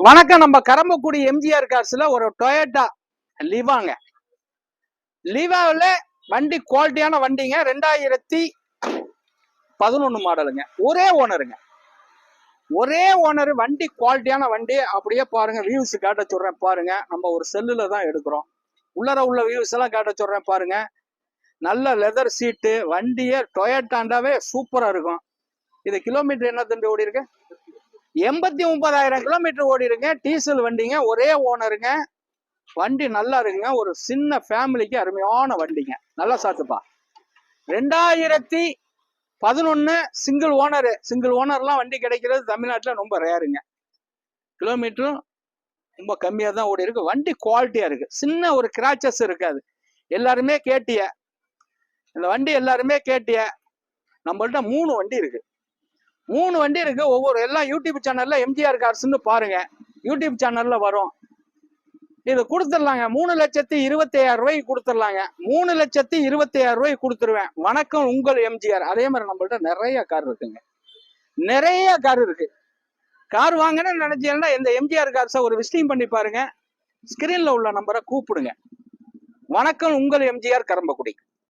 வணக்கம். நம்ம கரம்பக்குடி எம்ஜிஆர் கார்ஸ்ல ஒரு டொயோட்டா லிவாங்க. லிவாவில் வண்டி குவாலிட்டியான வண்டிங்க. 2011 மாடலுங்க. ஒரே ஓனருங்க. ஒரே ஓனர். வண்டி குவாலிட்டியான வண்டி. அப்படியே பாருங்க, வியூஸ் காட்ட சொல்றேன் பாருங்க. நம்ம ஒரு செல்லுல தான் எடுக்கிறோம். உள்ளர உள்ள வியூஸ் எல்லாம் காட்ட சொல்றேன் பாருங்க. நல்ல லெதர் சீட்டு. வண்டியே டொயோட்டாண்டாவே சூப்பரா இருக்கும். இது கிலோமீட்டர் என்ன தம்பி ஓடி இருக்கு? 89,000 கிலோமீட்டர் ஓடி இருங்க. டீசல் வண்டிங்க. ஒரே ஓனருங்க. வண்டி நல்லா இருக்குங்க. ஒரு சின்ன ஃபேமிலிக்கு அருமையான வண்டிங்க. நல்லா சாத்துப்பா. 2011 சிங்கிள் ஓனர். சிங்கிள் ஓனர்லாம் வண்டி கிடைக்கிறது தமிழ்நாட்டில் ரொம்ப ரேருங்க. கிலோமீட்டரும் ரொம்ப கம்மியா தான் ஓடி இருக்கு. வண்டி குவாலிட்டியா இருக்கு. சின்ன ஒரு கிராச்சஸ் இருக்காது. எல்லாருமே கேட்டிய இந்த வண்டி எல்லாருமே கேட்டிய. நம்மள்ட்ட 3 வண்டி இருக்கு. 3 வண்டி இருக்கு. ஒவ்வொரு எல்லாம் யூடியூப் சேனல்ல எம்ஜிஆர் கார்ஸ்ன்னு பாருங்க. யூடியூப் சேனல்ல வரும். இது கொடுத்துடலாங்க. 3,27,000 ரூபாய்க்கு கொடுத்துடலாங்க. 3,27,000 ரூபாய்க்கு கொடுத்துருவேன். வணக்கம், உங்கள் எம்ஜிஆர். அதே மாதிரி நம்மள்ட்ட நிறைய கார் இருக்குங்க. நிறைய கார் இருக்கு. கார் வாங்கன்னு நினைச்சீங்கன்னா இந்த எம்ஜிஆர் கார்ஸை ஒரு விசிட்டிங் பண்ணி பாருங்க. ஸ்கிரீன்ல உள்ள நம்பரை கூப்பிடுங்க. வணக்கம், உங்கள் எம்ஜிஆர், கரம்பக்குடி.